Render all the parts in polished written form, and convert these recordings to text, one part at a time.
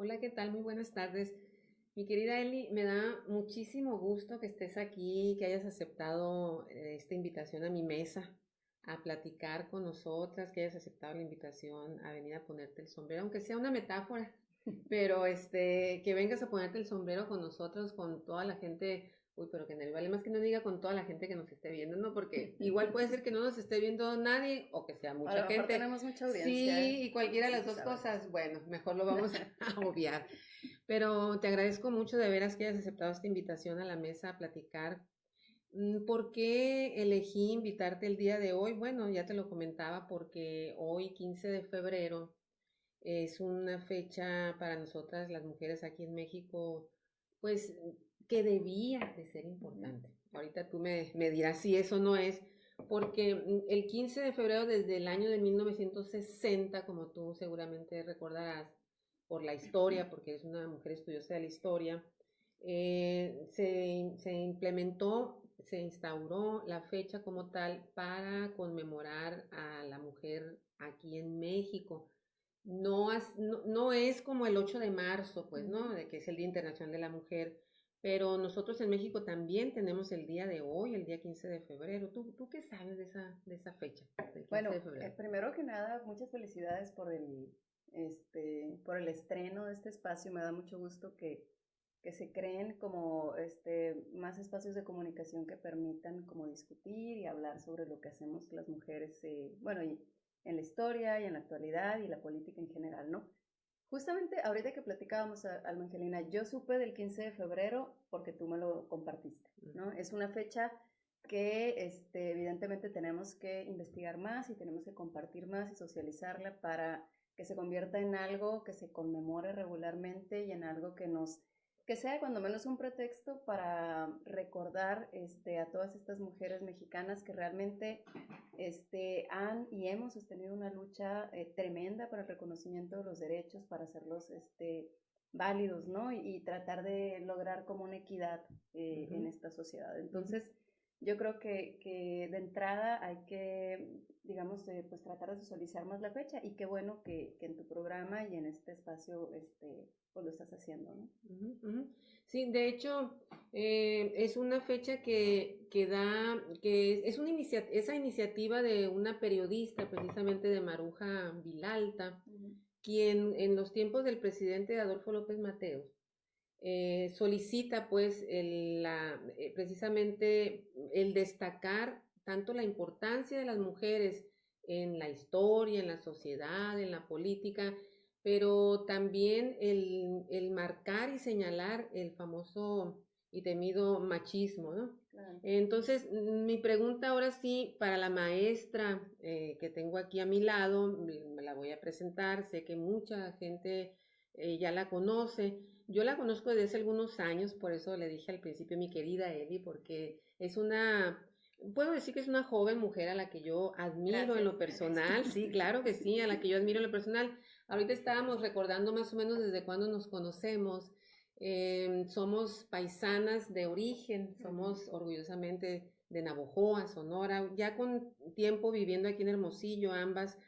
Hola, ¿qué tal? Muy buenas tardes. Mi querida Eli, me da muchísimo gusto que estés aquí, que hayas aceptado esta invitación a mi mesa, a platicar con nosotras, que hayas aceptado la invitación a venir a ponerte el sombrero, aunque sea una metáfora, pero que vengas a ponerte el sombrero con nosotros, con toda la gente, uy, pero que vale más que no diga con toda la gente que nos esté viendo, ¿no? Porque igual puede ser que no nos esté viendo nadie o que sea A lo mucha mejor gente. tenemos mucha audiencia, Sí, y cualquiera de no las dos sabemos. cosas, bueno, mejor lo vamos a obviar. Pero te agradezco mucho de veras que hayas aceptado esta invitación a la mesa a platicar. ¿Por qué elegí invitarte el día de hoy? Bueno, ya te lo comentaba porque hoy, 15 de febrero, es una fecha para nosotras, las mujeres aquí en México, pues que debía de ser Ujú. importante. Ahorita tú me dirás si eso no es, porque el 15 de febrero desde el año de 1960, como tú seguramente recordarás, por la historia, porque eres una mujer estudiosa de la historia, se implementó, se instauró la fecha como tal para conmemorar a la mujer aquí en México. No es como el 8 de marzo, pues, ¿no? Ujú. De que es el Día Internacional de la Mujer, pero nosotros en México también tenemos el día de hoy, el día 15 de febrero. ¿Tú qué sabes de esa fecha, del 15 de Bueno, febrero? primero que nada, muchas felicidades por el estreno de este espacio. Me da mucho gusto que se creen como más espacios de comunicación que permitan como discutir y hablar sobre lo que hacemos las mujeres, bueno, y en la historia y en la actualidad y la política en general, ¿no? Justamente ahorita que platicábamos, Alma Angelina, yo supe del 15 de febrero porque tú me lo compartiste, ¿no? Es una fecha que evidentemente tenemos que investigar más y tenemos que compartir más y socializarla para que se convierta en algo que se conmemore regularmente y en algo que sea cuando menos un pretexto para recordar a todas estas mujeres mexicanas que realmente han y hemos sostenido una lucha tremenda para el reconocimiento de los derechos, para hacerlos válidos, ¿no? Y tratar de lograr como una equidad en Ujú, esta sociedad. ujú. Entonces, yo creo que de entrada hay que, digamos, pues tratar de socializar más la fecha y qué bueno que en tu programa y en este espacio, pues lo estás haciendo, ¿no? Ujú, ujú. Sí, de hecho, es una fecha es una esa iniciativa de una periodista, precisamente de Maruja Vilalta, Uh -huh. quien en los tiempos del presidente Adolfo López Mateos solicita pues precisamente el destacar tanto la importancia de las mujeres en la historia, en la sociedad, en la política, pero también el marcar y señalar el famoso y temido machismo, ¿no? Claro. Entonces, mi pregunta ahora sí, para la maestra que tengo aquí a mi lado, me la voy a presentar, sé que mucha gente ya la conoce. Yo la conozco desde hace algunos años, por eso le dije al principio mi querida Eli, porque puedo decir que es una joven mujer a la que yo admiro en Gracias. lo personal, sí, claro que sí, a la que yo admiro en lo personal. Ahorita estábamos recordando más o menos desde cuándo nos conocemos. Somos paisanas de origen, Uh -huh. somos orgullosamente de Navojoa, Sonora, ya con tiempo viviendo aquí en Hermosillo, ambas.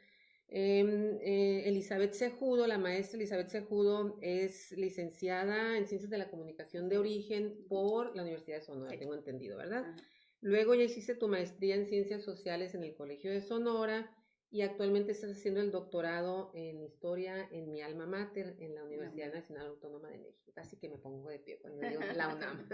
Elizabeth Cejudo, la maestra Elizabeth Cejudo, es licenciada en Ciencias de la Comunicación Así de es. origen Uh -huh. por la Universidad de Sonora, Sí. tengo entendido, ¿verdad? Ajá. Luego ya hiciste tu maestría en Ciencias Sociales en el Colegio de Sonora y actualmente estás haciendo el doctorado en Historia en mi alma mater, en la En la Universidad UNAM. Nacional Autónoma de México. Así que me pongo de pie cuando digo la UNAM.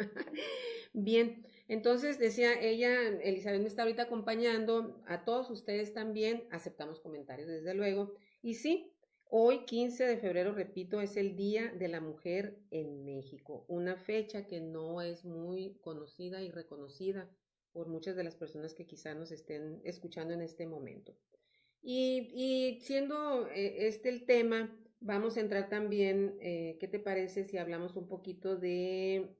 Bien, entonces decía ella, Elizabeth me está ahorita acompañando, a todos ustedes también, aceptamos comentarios desde luego. Y sí, hoy 15 de febrero, repito, es el Día de la Mujer en México, una fecha que no es muy conocida y reconocida por muchas de las personas que quizá nos estén escuchando en este momento. Y siendo este el tema, vamos a entrar también, ¿qué te parece si hablamos un poquito del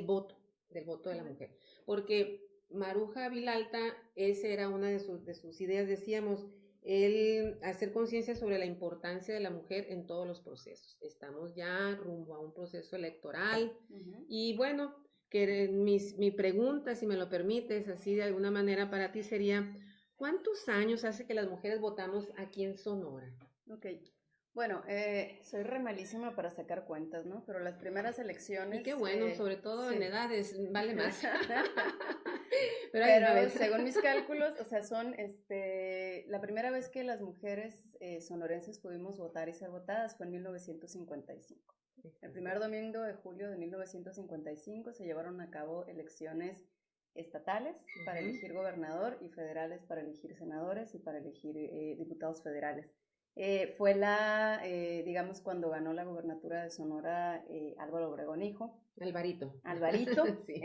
voto de la Ujú. mujer? Porque Maruja Vilalta, esa era una de sus ideas, decíamos, el hacer conciencia sobre la importancia de la mujer en todos los procesos. Estamos ya rumbo a un proceso electoral Ujú. y bueno, mi pregunta, si me lo permites, así de alguna manera para ti sería, ¿cuántos años hace que las mujeres votamos aquí en Sonora? Ok. Bueno, soy re malísima para sacar cuentas, ¿no? Pero las primeras elecciones... Y qué bueno, sobre todo sí. en edades, vale más. Pero según mis cálculos, o sea, la primera vez que las mujeres sonorenses pudimos votar y ser votadas fue en 1955. El primer domingo de julio de 1955 se llevaron a cabo elecciones estatales para elegir gobernador y federales para elegir senadores y para elegir diputados federales. Fue digamos, cuando ganó la gobernatura de Sonora Álvaro Obregón hijo. Alvarito. Sí.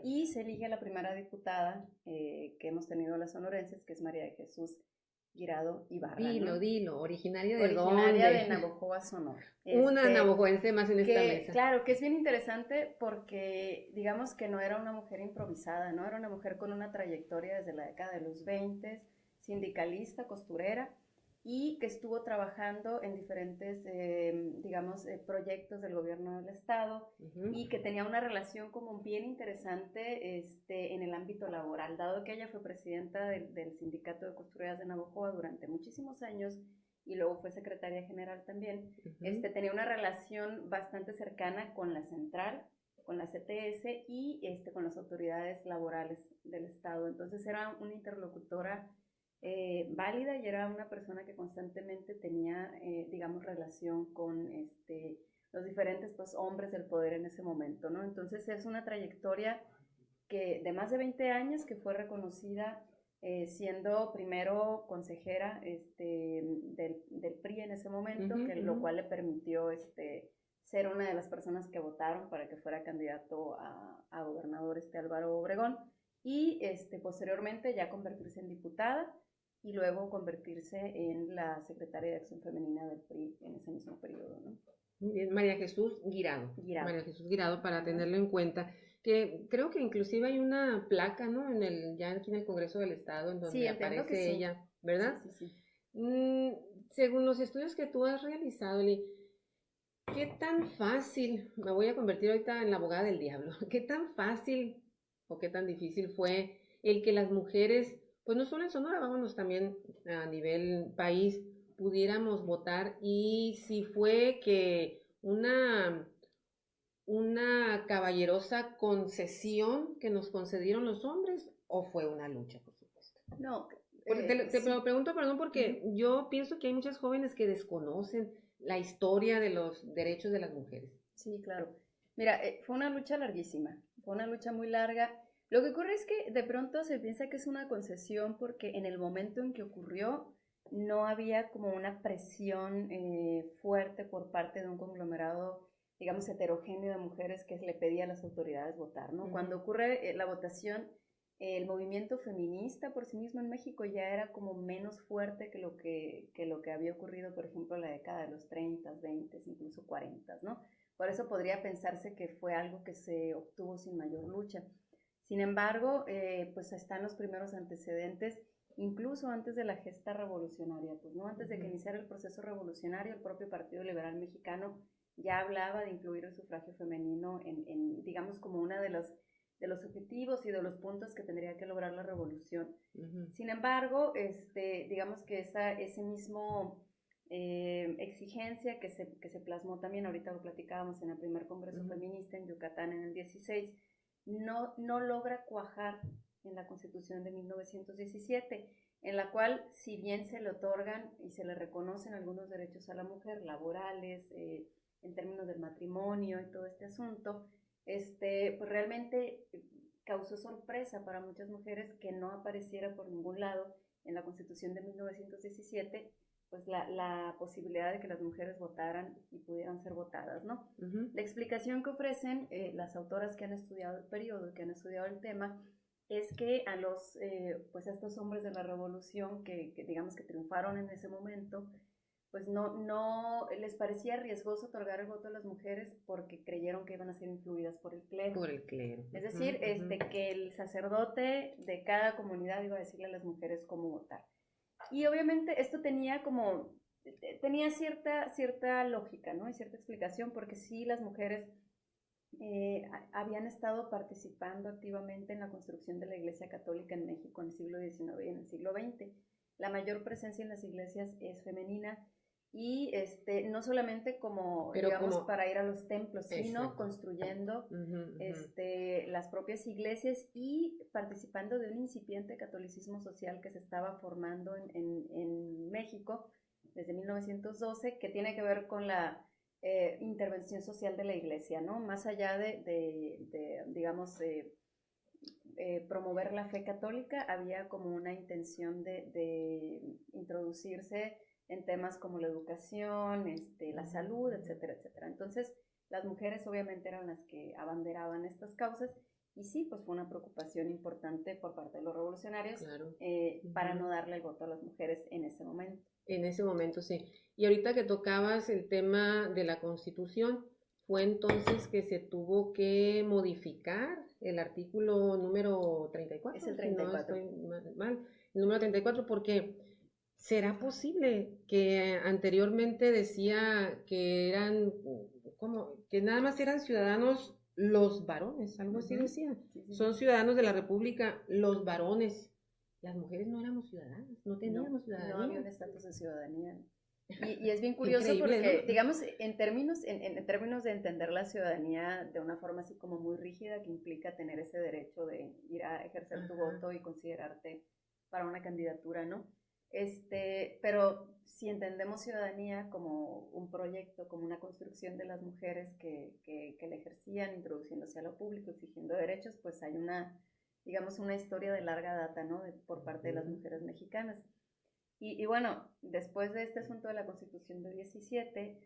Y se elige a la primera diputada que hemos tenido las sonorenses, que es María de Jesús Guirado Ibarra. Dilo, ¿originaria de originaria dónde? de Navojoa, Sonora. Una navajoense más en esta mesa. Claro, que es bien interesante porque digamos que no era una mujer improvisada, ¿no? Era una mujer con una trayectoria desde la década de los 20, sindicalista, costurera, y que estuvo trabajando en diferentes, proyectos del gobierno del estado y que tenía una relación como bien interesante en el ámbito laboral, dado que ella fue presidenta del Sindicato de Costureras de Navojoa durante muchísimos años y luego fue secretaria general también. Tenía una relación bastante cercana con la central, con la CTS y con las autoridades laborales del estado. Entonces era una interlocutora válida y era una persona que constantemente tenía, relación con los diferentes hombres del poder en ese momento, ¿no? Entonces es una trayectoria de más de 20 años que fue reconocida siendo primero consejera del PRI en ese momento, lo cual le permitió ser una de las personas que votaron para que fuera candidato a gobernador Álvaro Obregón y posteriormente ya convertirse en diputada y luego convertirse en la secretaria de Acción Femenina del PRI en ese mismo periodo, ¿no? Muy bien, María Jesús Guirado. María Jesús Guirado, para tenerlo en cuenta, que creo que inclusive hay una placa, ¿no? ya aquí en el Congreso del Estado, en donde aparece ella, ¿verdad? Sí. Según los estudios que tú has realizado, Eli, ¿qué tan fácil, me voy a convertir ahorita en la abogada del diablo, qué tan fácil o qué tan difícil fue el que las mujeres, pues no solo en Sonora, vámonos también a nivel país, pudiéramos votar, y si fue que una caballerosa concesión que nos concedieron los hombres o fue una lucha, por supuesto? No. Te lo pregunto, perdón, porque yo pienso que hay muchas jóvenes que desconocen la historia de los derechos de las mujeres. Sí, claro. Mira, fue una lucha larguísima, fue una lucha muy larga. Lo que ocurre es que de pronto se piensa que es una concesión porque en el momento en que ocurrió no había como una presión fuerte por parte de un conglomerado, digamos, heterogéneo de mujeres que le pedía a las autoridades votar, ¿no? Cuando ocurre la votación, el movimiento feminista por sí mismo en México ya era como menos fuerte que lo que había ocurrido, por ejemplo, en la década de los 30, 20, incluso 40, ¿no? Por eso podría pensarse que fue algo que se obtuvo sin mayor lucha. Sin embargo, pues están los primeros antecedentes, incluso antes de la gesta revolucionaria, pues no antes de que iniciara el proceso revolucionario, el propio Partido Liberal Mexicano ya hablaba de incluir el sufragio femenino digamos, como una de los objetivos y de los puntos que tendría que lograr la revolución. Sin embargo, digamos que ese mismo exigencia que se plasmó también, ahorita lo platicábamos en el primer Congreso Feminista en Yucatán en el 16, no logra cuajar en la Constitución de 1917, en la cual, si bien se le otorgan y se le reconocen algunos derechos a la mujer, laborales, en términos del matrimonio y todo este asunto, pues realmente causó sorpresa para muchas mujeres que no apareciera por ningún lado en la Constitución de 1917 pues la posibilidad de que las mujeres votaran y pudieran ser votadas, ¿no? La explicación que ofrecen las autoras que han estudiado el periodo, que han estudiado el tema, es que a estos hombres de la revolución que digamos que triunfaron en ese momento, pues no les parecía riesgoso otorgar el voto a las mujeres porque creyeron que iban a ser influidas por el clero. Por el clero. Es decir, que el sacerdote de cada comunidad iba a decirle a las mujeres cómo votar. Y obviamente esto tenía cierta lógica, ¿no? Y cierta explicación, porque sí las mujeres habían estado participando activamente en la construcción de la Iglesia Católica en México en el siglo XIX y en el siglo XX. La mayor presencia en las iglesias es femenina, y no solamente como, Pero digamos, como, para ir a los templos, sino exacto. construyendo las propias iglesias y participando de un incipiente catolicismo social que se estaba formando en México desde 1912, que tiene que ver con la intervención social de la iglesia, ¿no? Más allá digamos, promover la fe católica, había como una intención de introducirse en temas como la educación, la salud, etcétera, etcétera. Entonces, las mujeres obviamente eran las que abanderaban estas causas y sí, pues fue una preocupación importante por parte de los revolucionarios, claro. Para no darle el voto a las mujeres en ese momento. En ese momento, sí. Y ahorita que tocabas el tema de la Constitución, fue entonces que se tuvo que modificar el artículo número 34, Es el si no 34. estoy mal, el número 34, porque ¿será posible que anteriormente decía que eran, como, que nada más eran ciudadanos los varones, algo así decía? Sí. Son ciudadanos de la República los varones. Las mujeres no éramos ciudadanas, no teníamos ciudadanía. No había un estatus de ciudadanía. Y es bien curioso porque, ¿no? Digamos, en términos de entender la ciudadanía de una forma así como muy rígida, que implica tener ese derecho de ir a ejercer tu voto y considerarte para una candidatura, ¿no? Pero si entendemos ciudadanía como un proyecto, como una construcción de las mujeres que la ejercían, introduciéndose a lo público, exigiendo derechos, pues hay digamos, una historia de larga data, ¿no? Por parte de las mujeres mexicanas. Y bueno, después de este asunto de la Constitución de 17,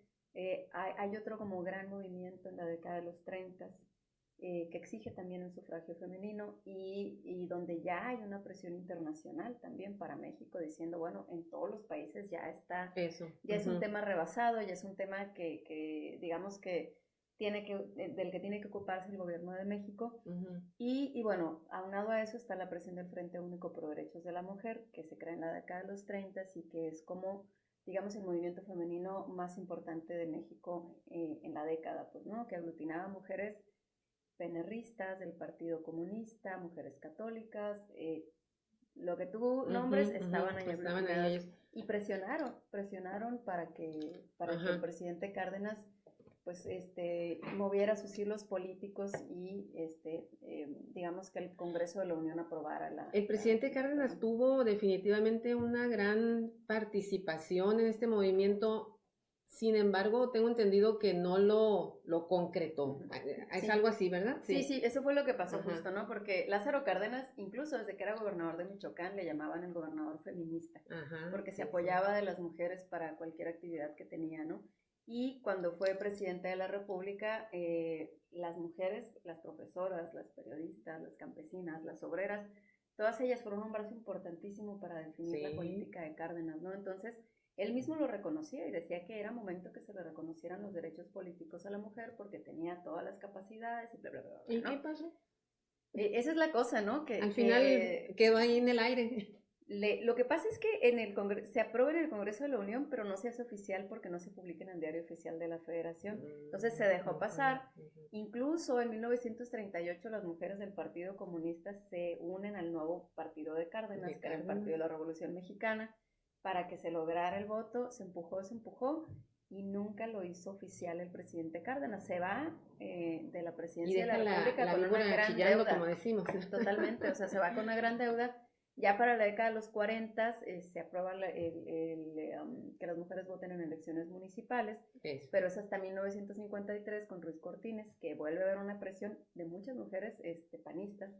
hay otro como gran movimiento en la década de los 30 que exige también el sufragio femenino y donde ya hay una presión internacional también para México diciendo, bueno, en todos los países ya está, ya es un tema rebasado, ya es un tema que digamos que del que tiene que ocuparse el gobierno de México. Y bueno, aunado a eso está la presión del Frente Único por Derechos de la Mujer, que se crea en la década de los 30 y que es como, digamos, el movimiento femenino más importante de México en la década, pues, ¿no? Que aglutinaba mujeres penerristas del Partido Comunista, mujeres católicas, lo que tú nombres estaban ahí aglutinadas y presionaron para que el presidente Cárdenas pues moviera sus hilos políticos y digamos que el Congreso de la Unión aprobara el presidente Cárdenas tuvo definitivamente una gran participación en este movimiento. Sin embargo, tengo entendido que no lo concretó. Es algo así, ¿verdad? Sí, eso fue lo que pasó justo, ¿no? Porque Lázaro Cárdenas, incluso desde que era gobernador de Michoacán, le llamaban el gobernador feminista, porque se apoyaba de las mujeres para cualquier actividad que tenía, ¿no? Y cuando fue presidente de la República, las mujeres, las profesoras, las periodistas, las campesinas, las obreras, todas ellas fueron un brazo importantísimo para definir la política de Cárdenas, ¿no? Entonces, él mismo lo reconocía y decía que era momento que se le reconocieran los derechos políticos a la mujer porque tenía todas las capacidades y bla, bla, bla, bla, ¿no? ¿Y qué pasó? Esa es la cosa, ¿no? Que al final quedó ahí en el aire. Lo que pasa es que se aprueba en el Congreso de la Unión, pero no se hace oficial porque no se publica en el Diario Oficial de la Federación. Entonces se dejó pasar. Incluso en 1938 las mujeres del Partido Comunista se unen al nuevo partido de Cárdenas, que era el Partido de la Revolución Mexicana, para que se lograra el voto. Se empujó y nunca lo hizo oficial el presidente Cárdenas. Se va de la presidencia de la República con una gran deuda, como decimos. Totalmente, o sea, se va con una gran deuda. Ya para la década de los 40 se aprueba que las mujeres voten en elecciones municipales, pero es hasta 1953 con Ruiz Cortines que vuelve a haber una presión de muchas mujeres panistas,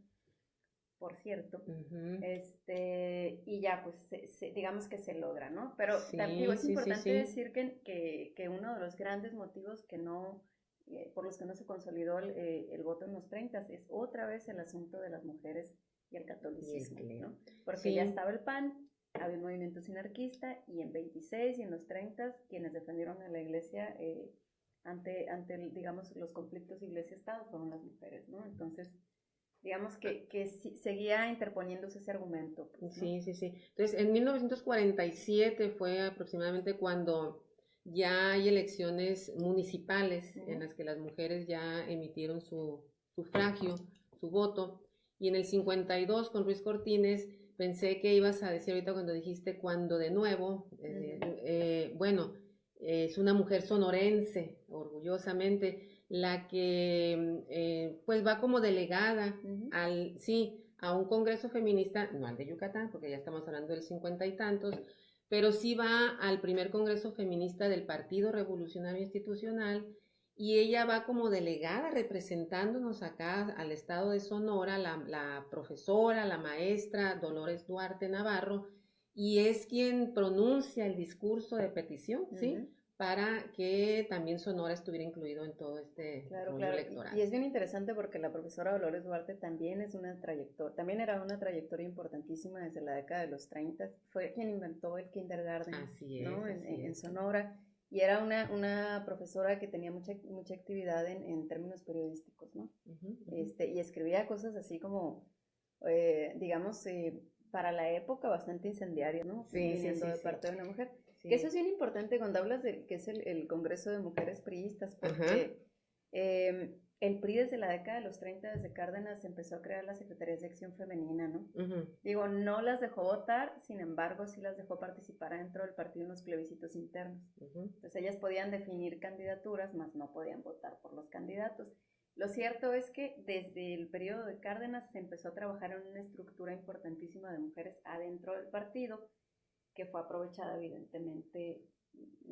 por cierto, y ya pues digamos que se logra, ¿no? Pero también es importante decir que uno de los grandes motivos por los que no se consolidó el voto en los 30 es otra vez el asunto de las mujeres y el catolicismo, ¿no? Porque ya estaba el PAN, había un movimiento sinarquista y en 26 y en los 30 quienes defendieron a la iglesia ante digamos, los conflictos iglesia-estado fueron las mujeres, ¿no? Entonces, digamos que seguía interponiéndose ese argumento, pues, ¿no? Sí. Entonces, en 1947 fue aproximadamente cuando ya hay elecciones municipales en las que las mujeres ya emitieron su sufragio, su voto. Y en el 52 con Ruiz Cortines, pensé que ibas a decir ahorita cuando dijiste cuando de nuevo, bueno, es una mujer sonorense, orgullosamente, la que pues va como delegada a un congreso feminista, no al de Yucatán, porque ya estamos hablando del 50 y tantos, pero sí va al primer congreso feminista del Partido Revolucionario Institucional, y ella va como delegada representándonos acá al estado de Sonora, la profesora, la maestra Dolores Duarte Navarro, y es quien pronuncia el discurso de petición, ¿sí? Para que también Sonora estuviera incluido en todo este rollo electoral. Y es bien interesante porque la profesora Dolores Duarte también es también era una trayectoria importantísima desde la década de los 30, fue quien inventó el kindergarten, ¿no? En Sonora, y era una profesora que tenía mucha actividad en términos periodísticos, ¿no? Y escribía cosas así como, digamos, para la época bastante incendiarias, ¿no? Viniendo de parte de una mujer. Sí. Que eso es bien importante cuando hablas de que es el Congreso de Mujeres Priistas, porque el PRI desde la década de los 30, desde Cárdenas, empezó a crear las secretarías de acción femenina, ¿no? Digo, no las dejó votar, sin embargo, sí las dejó participar dentro del partido en los plebiscitos internos. Entonces ellas podían definir candidaturas, mas no podían votar por los candidatos. Lo cierto es que desde el periodo de Cárdenas se empezó a trabajar en una estructura importantísima de mujeres adentro del partido, que fue aprovechada evidentemente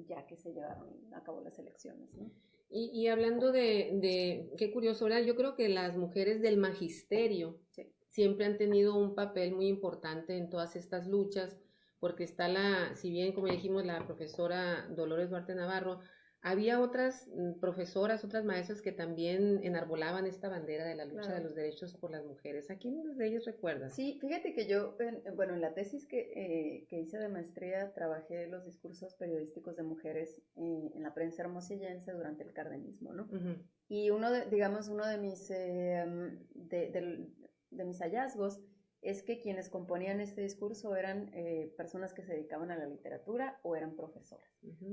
ya que se llevaron a cabo las elecciones, ¿no? Y hablando de qué curioso, ¿verdad? Yo creo que las mujeres del magisterio siempre han tenido un papel muy importante en todas estas luchas, porque está si bien como dijimos, la profesora Dolores Duarte Navarro, había otras profesoras, otras maestras que también enarbolaban esta bandera de la lucha de los derechos por las mujeres. ¿A quiénes de ellos recuerdas? Sí, fíjate que yo, en la tesis que hice de maestría, trabajé los discursos periodísticos de mujeres en la prensa hermosillense durante el cardenismo, ¿no? Y uno de mis hallazgos es que quienes componían este discurso eran personas que se dedicaban a la literatura o eran profesoras.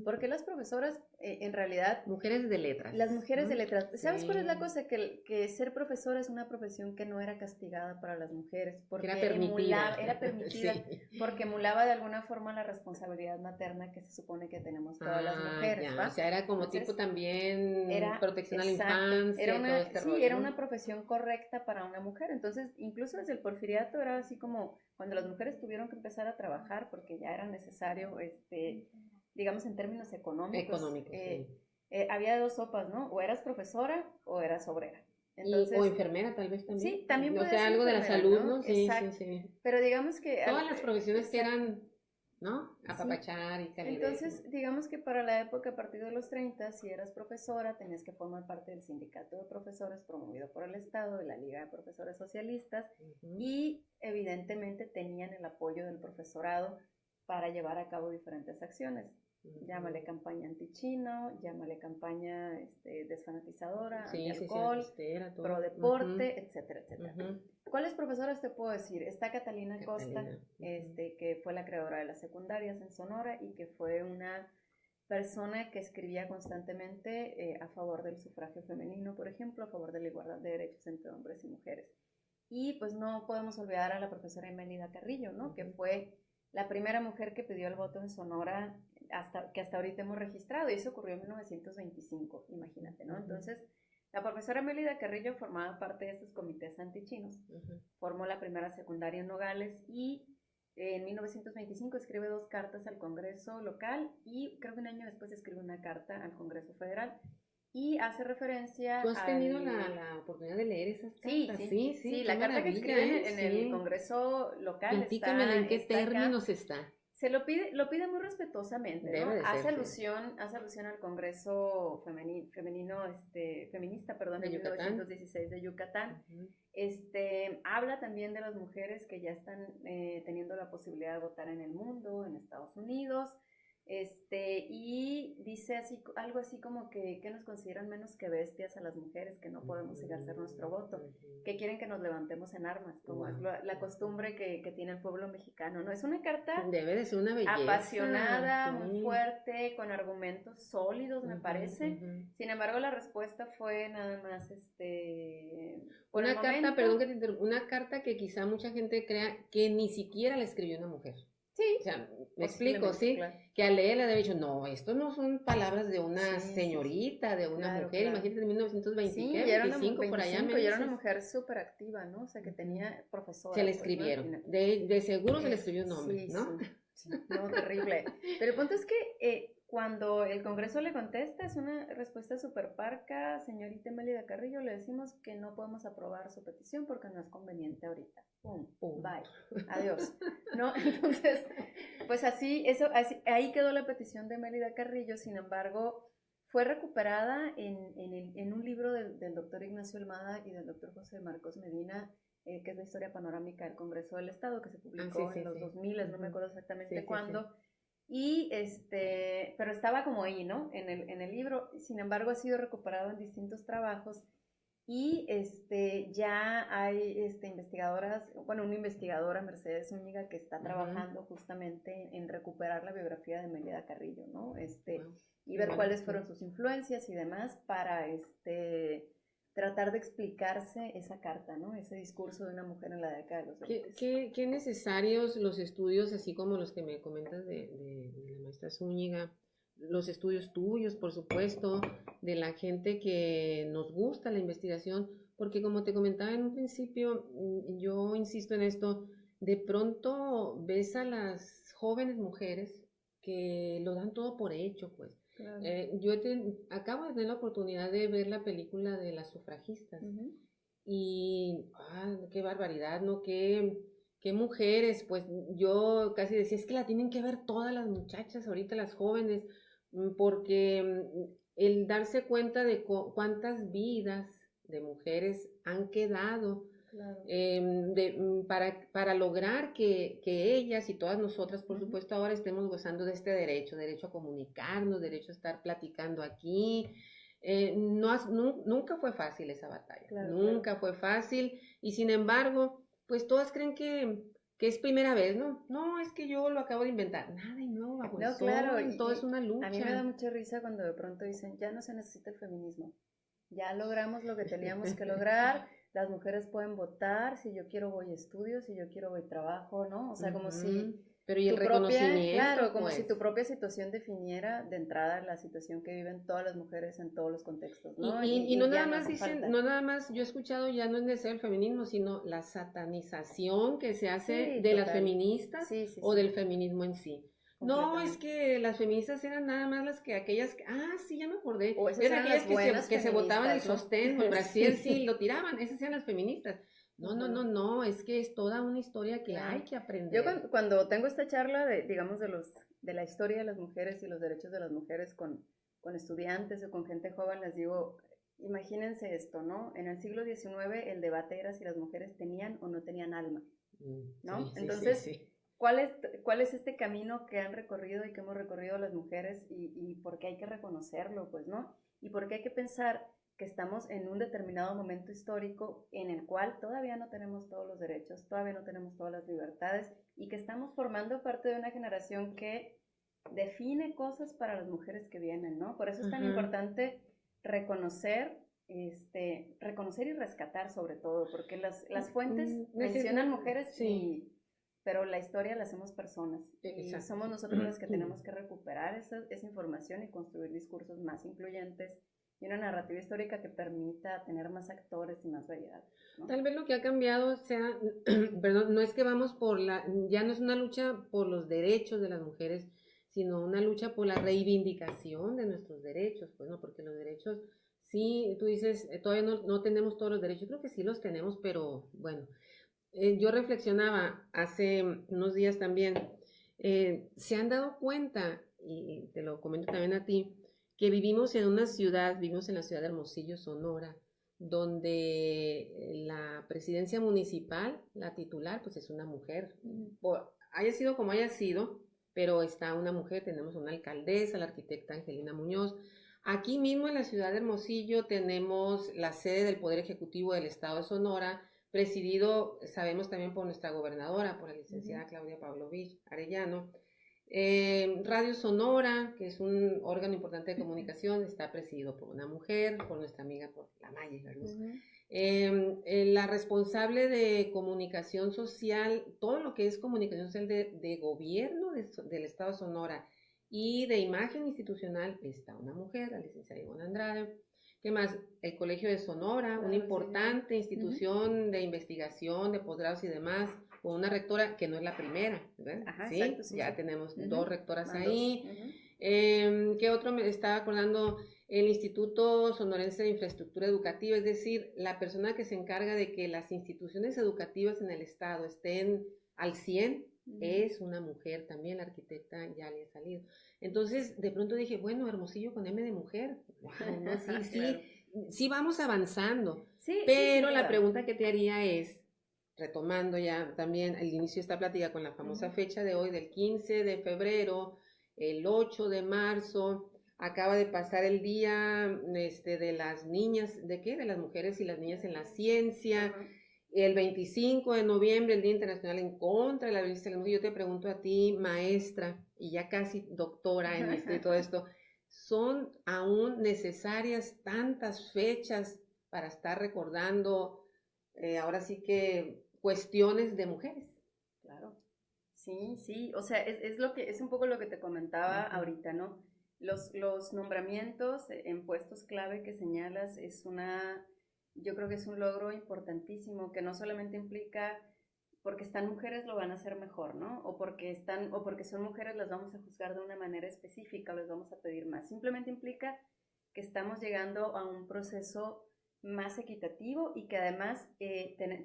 Porque las profesoras, en realidad... Mujeres de letras. Las mujeres de letras. ¿Sabes cuál es la cosa? Que ser profesora es una profesión que no era castigada para las mujeres. Porque era permitida. Era permitida, porque emulaba de alguna forma la responsabilidad materna que se supone que tenemos todas las mujeres. O sea, era como tipo también protección a la infancia. Era una profesión correcta para una mujer. Entonces, incluso desde el porfiriato era así como cuando las mujeres tuvieron que empezar a trabajar porque ya era necesario, digamos en términos económicos, había dos sopas, ¿no? O eras profesora o eras obrera. Entonces, o enfermera tal vez también. Sí, también puede ser algo de la salud, ¿no? Sí. Pero digamos que... Todas las profesiones que eran, ¿no? Apapachar y calidez. Entonces, digamos que para la época, a partir de los 30, si eras profesora, tenías que formar parte del sindicato de profesores promovido por el Estado, de la Liga de Profesores Socialistas, y evidentemente tenían el apoyo del profesorado para llevar a cabo diferentes acciones. Llámale campaña antichino, llámale campaña desfanatizadora, anti-alcohol, pro deporte, etcétera, etcétera. ¿Cuáles profesoras te puedo decir? Está Catalina Costa, que fue la creadora de las secundarias en Sonora y que fue una persona que escribía constantemente a favor del sufragio femenino, por ejemplo, a favor de la igualdad de derechos entre hombres y mujeres. Y pues no podemos olvidar a la profesora Emélida Carrillo, ¿no? Que fue la primera mujer que pidió el voto en Sonora que hasta ahorita hemos registrado, y eso ocurrió en 1925, imagínate, ¿no? Entonces, la profesora Emélida Carrillo formaba parte de estos comités antichinos, formó la primera secundaria en Nogales y en 1925 escribe 2 cartas al Congreso local y creo que un año después escribe una carta al Congreso federal y hace referencia... ¿Tú has tenido la oportunidad de leer esas cartas? Sí, la carta que escribe en el Congreso local Platícame en qué términos está. Se lo pide muy respetuosamente, ¿no? Hace alusión al Congreso feminista, de 1916 de Yucatán. Habla también de las mujeres que ya están teniendo la posibilidad de votar en el mundo, en Estados Unidos, y dice algo así como que nos consideran menos que bestias a las mujeres, que no podemos ejercer nuestro voto, que quieren que nos levantemos en armas, como es la costumbre que tiene el pueblo mexicano, ¿no? Es una carta debe de ser una belleza, apasionada, muy fuerte, con argumentos sólidos, me parece. Sin embargo, la respuesta fue nada más una carta que quizá mucha gente crea que ni siquiera la escribió una mujer. Sí, O sea, me explico, ¿sí? claro. Que al leer le había dicho, no, esto no son palabras de una Sí, señorita, de una claro, mujer, claro. imagínate en 1920, Sí, ¿qué? y era una 25 por allá, me y era una dices. mujer súper activa, ¿no? O sea, que Ujú. tenía Se le profesora, pues, ¿no? Al escribieron, final. de seguro se le escribió un nombre, Sí, ¿no? sí, sí, no, terrible. Pero el punto es que cuando el Congreso le contesta, es una respuesta súper parca, señorita Mélida Carrillo, le decimos que no podemos aprobar su petición porque no es conveniente ahorita. Pum, Pum. bye, adiós. ¿No? Entonces, pues ahí quedó la petición de Mélida Carrillo, sin embargo, fue recuperada en un libro del doctor Ignacio Almada y del doctor José Marcos Medina, que es la historia panorámica del Congreso del Estado, que se publicó en los 2000, no me acuerdo exactamente cuándo. Y pero estaba como ahí, ¿no? En el libro. Sin embargo, ha sido recuperado en distintos trabajos y ya hay investigadoras, bueno, una investigadora, Mercedes Zúñiga, que está trabajando justamente en recuperar la biografía de Mélida Carrillo, ¿no? Y ver cuáles fueron sus influencias y demás para tratar de explicarse esa carta, ¿no? Ese discurso de una mujer en la década de los 20. ¿Qué necesarios los estudios, así como los que me comentas de la maestra Zúñiga, los estudios tuyos, por supuesto, de la gente que nos gusta la investigación? Porque como te comentaba en un principio, yo insisto en esto, de pronto ves a las jóvenes mujeres que lo dan todo por hecho, pues. Claro. Yo acabo de tener la oportunidad de ver la película de las sufragistas. Y, qué barbaridad, ¿no? Qué mujeres, pues yo casi decía, es que la tienen que ver todas las muchachas, ahorita las jóvenes, porque el darse cuenta de cuántas vidas de mujeres han quedado. Claro. Para lograr que ellas y todas nosotras, por supuesto, ahora estemos gozando de este derecho a comunicarnos, derecho a estar platicando aquí. Nunca fue fácil esa batalla, claro, nunca fue fácil, y sin embargo, pues todas creen que es primera vez, ¿no? No, es que yo lo acabo de inventar, nada y nuevo bajo el sol, claro, todo es una lucha. A mí me da mucha risa cuando de pronto dicen, ya no se necesita el feminismo, ya logramos lo que teníamos que lograr, las mujeres pueden votar, si yo quiero voy a estudio, si yo quiero voy a trabajo, ¿no? O sea, como si... Pero y el reconocimiento, claro, como si tu propia situación definiera de entrada la situación que viven todas las mujeres en todos los contextos, ¿no? Y no nada más dicen, no nada más, yo he escuchado, ya no es necesario el feminismo, sino la satanización que se hace de las feministas o del feminismo en sí. No, es que las feministas eran nada más aquellas que, sí, ya me acordé. O esas eran aquellas que se botaban el sostén o el brasier, sí, lo tiraban, esas eran las feministas. No, es que es toda una historia que hay que aprender. Yo cuando tengo esta charla digamos, de la historia de las mujeres y los derechos de las mujeres con estudiantes o con gente joven, les digo, imagínense esto, ¿no? En el siglo XIX el debate era si las mujeres tenían o no tenían alma, ¿no? Entonces, ¿cuál es este camino que han recorrido y que hemos recorrido las mujeres y por qué hay que reconocerlo, pues, ¿no? Y por qué hay que pensar que estamos en un determinado momento histórico en el cual todavía no tenemos todos los derechos, todavía no tenemos todas las libertades y que estamos formando parte de una generación que define cosas para las mujeres que vienen, ¿no? Por eso es tan importante reconocer y rescatar sobre todo, porque las fuentes mencionan mujeres, pero la historia la hacemos personas. Y somos nosotros las que tenemos que recuperar esa información y construir discursos más incluyentes y una narrativa histórica que permita tener más actores y más variedad, ¿no? Tal vez lo que ha cambiado sea, perdón, no es que vamos ya no es una lucha por los derechos de las mujeres, sino una lucha por la reivindicación de nuestros derechos, pues, ¿no? Porque los derechos, sí, tú dices, todavía no tenemos todos los derechos, creo que sí los tenemos, pero bueno, yo reflexionaba hace unos días también, se han dado cuenta, y te lo comento también a ti, que vivimos en la ciudad de Hermosillo, Sonora, donde la presidencia municipal, la titular, pues es una mujer. Haya sido como haya sido, pero está una mujer, tenemos una alcaldesa, la arquitecta Angelina Muñoz. Aquí mismo en la ciudad de Hermosillo tenemos la sede del Poder Ejecutivo del Estado de Sonora, presidido, sabemos también por nuestra gobernadora, por la licenciada Claudia Pavlovich Arellano. Radio Sonora, que es un órgano importante de comunicación, está presidido por una mujer, por nuestra amiga, por la Maya Luz. La responsable de comunicación social, todo lo que es comunicación social de gobierno del Estado de Sonora y de imagen institucional, está una mujer, la licenciada Ivonne Andrade. ¿Qué más? El Colegio de Sonora, una importante institución de investigación, de posgrados y demás, con una rectora que no es la primera, ¿verdad? Ajá, ¿sí? exacto, sí, ya sí. tenemos dos rectoras Van ahí. dos. ¿Qué otro me estaba acordando? El Instituto Sonorense de Infraestructura Educativa, es decir, la persona que se encarga de que las instituciones educativas en el estado estén al 100, es una mujer también, la arquitecta ya le ha salido. Entonces, de pronto dije, bueno, Hermosillo con M de mujer, wow, ¿no? Sí, sí, claro. Sí vamos avanzando, sí, pero sí, la pregunta que te haría es, retomando ya también el inicio de esta plática con la famosa fecha de hoy, del 15 de febrero, el 8 de marzo, acaba de pasar el día de las niñas, ¿de qué? De las mujeres y las niñas en la ciencia. El 25 de noviembre, el Día Internacional en contra de la violencia de la mujer. Yo te pregunto a ti, maestra, y ya casi doctora en esto y todo esto, ¿son aún necesarias tantas fechas para estar recordando, ahora sí que, cuestiones de mujeres? Claro. Sí, sí, o sea, es un poco lo que te comentaba ahorita, ¿no? Los nombramientos en puestos clave que señalas yo creo que es un logro importantísimo que no solamente implica porque están mujeres lo van a hacer mejor, ¿no? O porque son mujeres las vamos a juzgar de una manera específica o les vamos a pedir más. Simplemente implica que estamos llegando a un proceso más equitativo y que además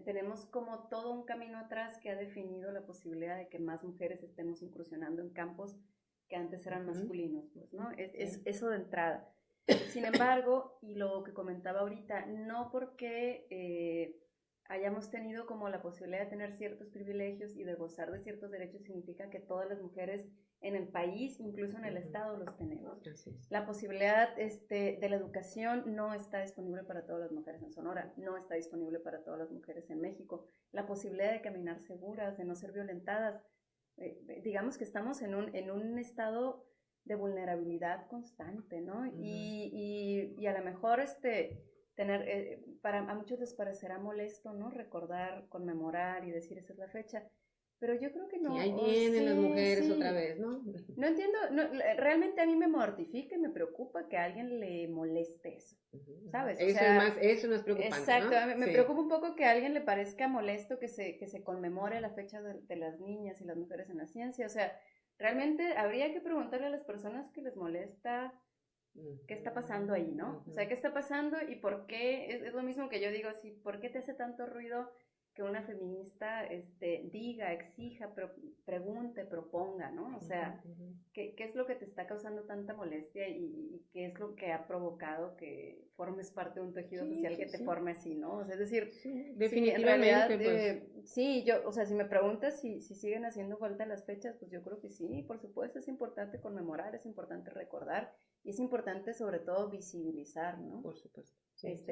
tenemos como todo un camino atrás que ha definido la posibilidad de que más mujeres estemos incursionando en campos que antes eran masculinos, pues, ¿no? Es eso de entrada. Sin embargo, y lo que comentaba ahorita, no porque hayamos tenido como la posibilidad de tener ciertos privilegios y de gozar de ciertos derechos significa que todas las mujeres en el país, incluso en el estado, los tenemos. La posibilidad de la educación no está disponible para todas las mujeres en Sonora, no está disponible para todas las mujeres en México. La posibilidad de caminar seguras, de no ser violentadas, digamos que estamos en un estado de vulnerabilidad constante, ¿no? Y a lo mejor a muchos les parecerá molesto, ¿no? Recordar, conmemorar y decir esa es la fecha, pero yo creo que no. Sí, ahí vienen las mujeres otra vez, ¿no? No entiendo, realmente a mí me mortifica y me preocupa que a alguien le moleste eso, ¿sabes? Eso es más preocupante, exacto, ¿no? Me preocupa un poco que a alguien le parezca molesto que se conmemore la fecha de las niñas y las mujeres en la ciencia, o sea, realmente habría que preguntarle a las personas que les molesta qué está pasando ahí, ¿no? O sea, ¿qué está pasando y por qué? Es lo mismo que yo digo, así, ¿por qué te hace tanto ruido que una feminista diga, exija, pregunte, proponga, ¿no? O sea, ¿qué es lo que te está causando tanta molestia y qué es lo que ha provocado que formes parte de un tejido social que te forme así, ¿no? O sea, es decir, definitivamente, en realidad, sí, o sea, si me preguntas si siguen haciendo falta las fechas, pues yo creo que sí, por supuesto, es importante conmemorar, es importante recordar y es importante sobre todo visibilizar, ¿no? Por supuesto.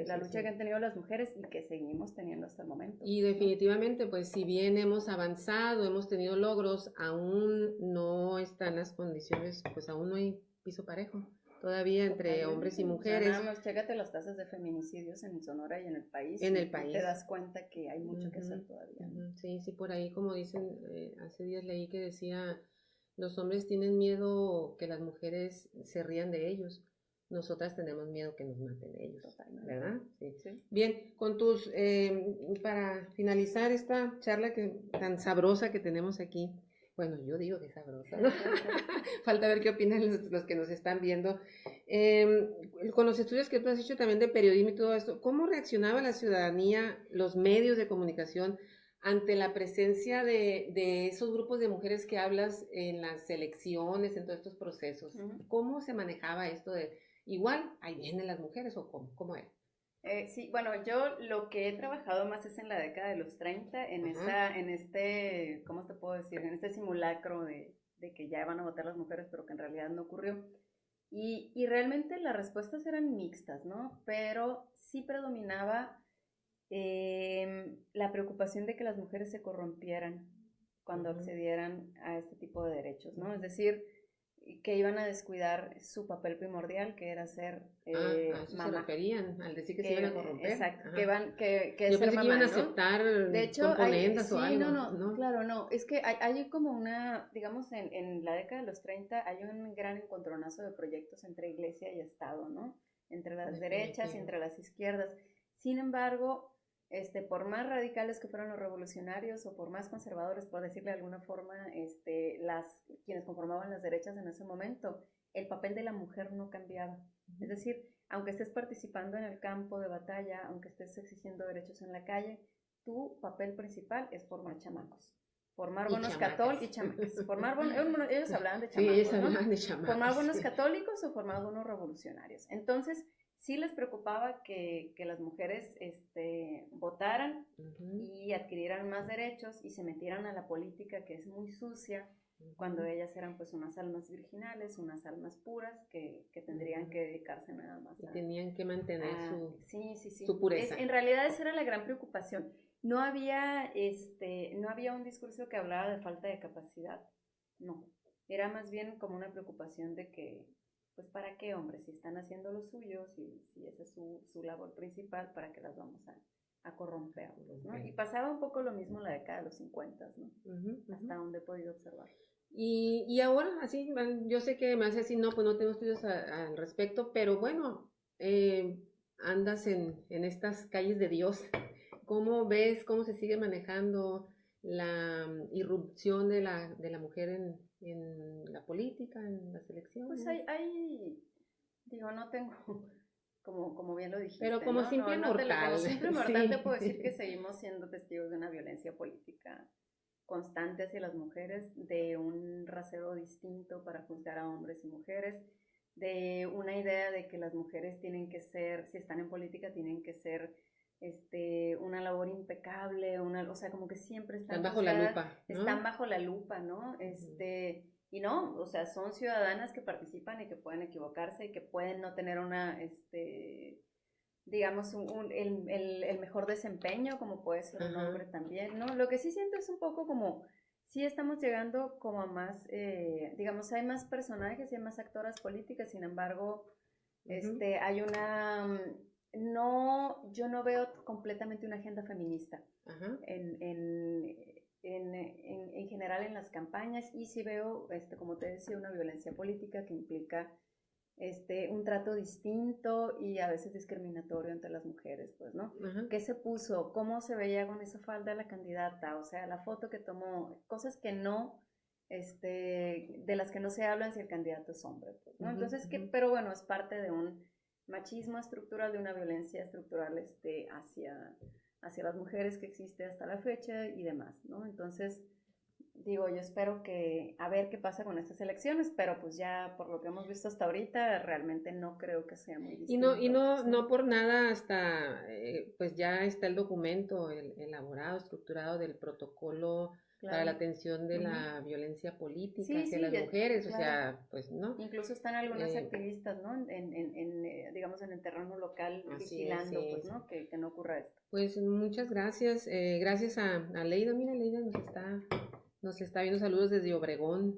La lucha que han tenido las mujeres y que seguimos teniendo hasta el momento. Y definitivamente, pues si bien hemos avanzado, hemos tenido logros, aún no están las condiciones, pues aún no hay piso parejo todavía entre hombres y mujeres. O sea, nada más chécate las tasas de feminicidios en Sonora y en el país. En el país. Te das cuenta que hay mucho que hacer todavía. Sí, por ahí como dicen, hace días leí que decía, los hombres tienen miedo que las mujeres se rían de ellos. Nosotras tenemos miedo que nos maten ellos, totalmente, ¿verdad? Sí. Bien, para finalizar esta charla tan sabrosa que tenemos aquí, bueno, yo digo que es sabrosa, ¿no? Falta ver qué opinan los que nos están viendo. Con los estudios que tú has hecho también de periodismo y todo esto, ¿cómo reaccionaba la ciudadanía, los medios de comunicación, ante la presencia de esos grupos de mujeres que hablas en las elecciones, en todos estos procesos? ¿Cómo se manejaba esto de... Igual, ahí vienen las mujeres o cómo era? Sí, bueno, yo lo que he trabajado más es en la década de los 30, ¿cómo te puedo decir? En este simulacro de que ya van a votar las mujeres, pero que en realidad no ocurrió. Y realmente las respuestas eran mixtas, ¿no? Pero sí predominaba la preocupación de que las mujeres se corrompieran cuando accedieran a este tipo de derechos, ¿no? Es decir, que iban a descuidar su papel primordial, que era ser a eso mamá. se referían, al decir que se iban a corromper. Exacto, que Yo ser pensé mamá, que iban a ¿no? aceptar De hecho, componendas o sí, algo, no, claro, no, es que hay como una, digamos, en la década de los 30 hay un gran encontronazo de proyectos entre iglesia y Estado, ¿no? Entre las derechas y entre las izquierdas. Sin embargo, por más radicales que fueron los revolucionarios o por más conservadores, por decirle de alguna forma, quienes conformaban las derechas en ese momento, el papel de la mujer no cambiaba. Es decir, aunque estés participando en el campo de batalla, aunque estés exigiendo derechos en la calle, tu papel principal es formar chamacos. Formar buenos católicos y chamacas. Ellos hablaban de chamacos, sí, ellos hablaban de chamacos. Formar buenos católicos o formar buenos revolucionarios. Entonces, sí les preocupaba que las mujeres votaran y adquirieran más derechos y se metieran a la política, que es muy sucia, cuando ellas eran pues unas almas virginales, unas almas puras que tendrían que dedicarse nada más y tenían que mantener su pureza. En realidad esa era la gran preocupación. No había un discurso que hablara de falta de capacidad, no. Era más bien como una preocupación de que, pues ¿para qué, hombres? Si están haciendo lo suyo, si esa es su labor principal, ¿para qué las vamos a corromperlos, ¿no? Y pasaba un poco lo mismo en la década de los 50, ¿no? Hasta donde he podido observar. Y ahora, así, yo sé que me hace así, no, pues no tengo estudios al respecto, pero bueno, andas en estas calles de Dios. ¿Cómo ves, cómo se sigue manejando la irrupción de la mujer en la política, en las elecciones? Pues digo, no tengo, como bien lo dijiste, pero como simple mortal. Como simple mortal te puedo decir que seguimos siendo testigos de una violencia política constante hacia las mujeres, de un rasero distinto para juzgar a hombres y mujeres, de una idea de que las mujeres tienen que ser, si están en política, tienen que ser una labor impecable, o sea, como que siempre están bajo la lupa, ¿no? Están bajo la lupa, ¿no? Y no, o sea, son ciudadanas que participan y que pueden equivocarse y que pueden no tener digamos, el mejor desempeño, como puede ser un hombre también, ¿no? Lo que sí siento es un poco como, sí estamos llegando como a más, digamos, hay más personajes y hay más actoras políticas, sin embargo, hay yo no veo completamente una agenda feminista en general en las campañas, y sí veo, como te decía, una violencia política que implica un trato distinto y a veces discriminatorio entre las mujeres, pues, ¿no? ¿Qué se puso? ¿Cómo se veía con esa falda la candidata? O sea, la foto que tomó, cosas que no, de las que no se hablan si el candidato es hombre, pues, ¿no? Entonces, pero bueno, es parte de un machismo estructural, de una violencia estructural hacia las mujeres que existe hasta la fecha y demás, ¿no? Entonces, digo, yo espero a ver qué pasa con estas elecciones, pero pues ya por lo que hemos visto hasta ahorita, realmente no creo que sea muy distinto. Y no por nada hasta, pues ya está el documento elaborado, estructurado del protocolo para la atención de la violencia política hacia las mujeres, o sea, pues, ¿no? Incluso están algunas activistas, ¿no? Digamos, en el terreno local vigilando, pues, ¿no? Que no ocurra esto. Pues muchas gracias, gracias a Leida. Mira, Leida nos está viendo, saludos desde Obregón.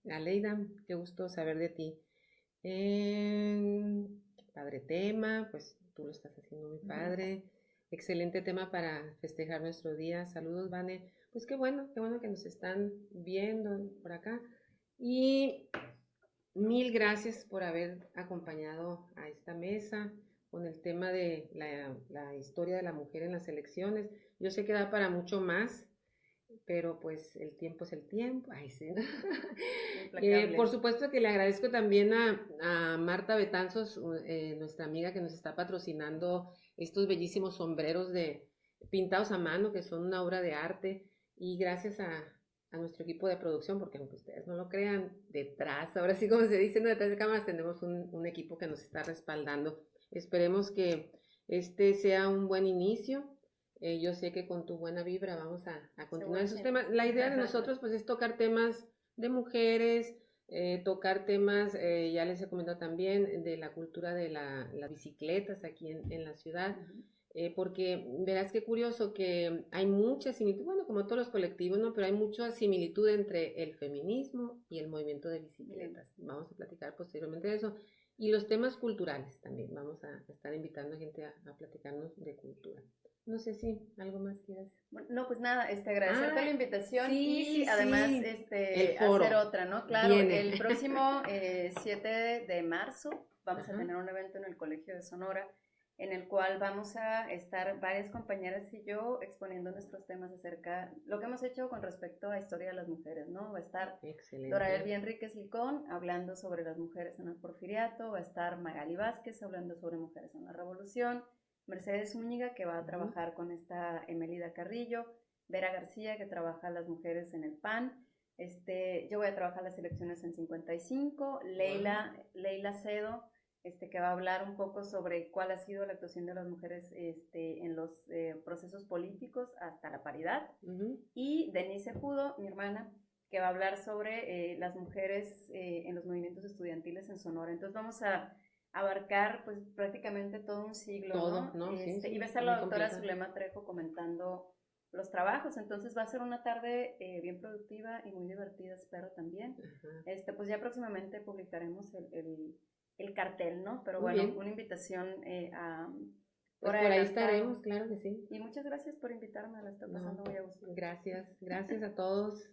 Aleida, qué gusto saber de ti. Padre tema, pues tú lo estás haciendo muy padre. Excelente tema para festejar nuestro día. Saludos, Vane. Pues qué bueno que nos están viendo por acá. Y mil gracias por haber acompañado a esta mesa con el tema de la historia de la mujer en las elecciones. Yo sé que da para mucho más, pero pues el tiempo es el tiempo. Ay, sí. Por supuesto que le agradezco también a Marta Betanzos, nuestra amiga que nos está patrocinando estos bellísimos sombreros pintados a mano, que son una obra de arte, y gracias a nuestro equipo de producción, porque aunque ustedes no lo crean, detrás, ahora sí como se dice, ¿no? Detrás de cámaras tenemos un equipo que nos está respaldando. Esperemos que este sea un buen inicio. Yo sé que con tu buena vibra vamos a continuar esos temas. La idea de nosotros pues es tocar temas de mujeres, tocar temas, ya les he comentado también, de la cultura de las bicicletas aquí en la ciudad. porque verás qué curioso que hay mucha similitud, bueno, como todos los colectivos, ¿no? Pero hay mucha similitud entre el feminismo y el movimiento de bicicletas. Vamos a platicar posteriormente de eso. Y los temas culturales también. Vamos a estar invitando a gente a platicarnos de cultura. No sé si algo más quieras. Bueno, no, pues nada, agradecerte la invitación sí, y sí, además sí. El foro. hacer otra, ¿no? Claro, Viene. el próximo 7 de marzo vamos a tener un evento en el Colegio de Sonora en el cual vamos a estar varias compañeras y yo exponiendo nuestros temas acerca lo que hemos hecho con respecto a historia de las mujeres, ¿no? Va a estar Dora Elvia Enríquez Licón hablando sobre las mujeres en el porfiriato, va a estar Magali Vázquez hablando sobre mujeres en la revolución, Mercedes Zúñiga, que va a trabajar con esta Emelida Carrillo, Vera García, que trabaja las mujeres en el PAN, yo voy a trabajar las elecciones en 55, Leila Cedo, que va a hablar un poco sobre cuál ha sido la actuación de las mujeres en los procesos políticos hasta la paridad, y Denise Pudo, mi hermana, que va a hablar sobre las mujeres en los movimientos estudiantiles en Sonora. Entonces vamos a abarcar pues prácticamente todo un siglo, ¿no? Sí, y va a estar la doctora Zulema Trejo comentando los trabajos, entonces va a ser una tarde bien productiva y muy divertida, espero también. Pues ya próximamente publicaremos el cartel, ¿no? Pero muy bueno, bien. Una invitación a... Pues por ahí estaremos, claro que sí. Y muchas gracias por invitarme, la estoy pasando muy a gusto. Gracias a todos.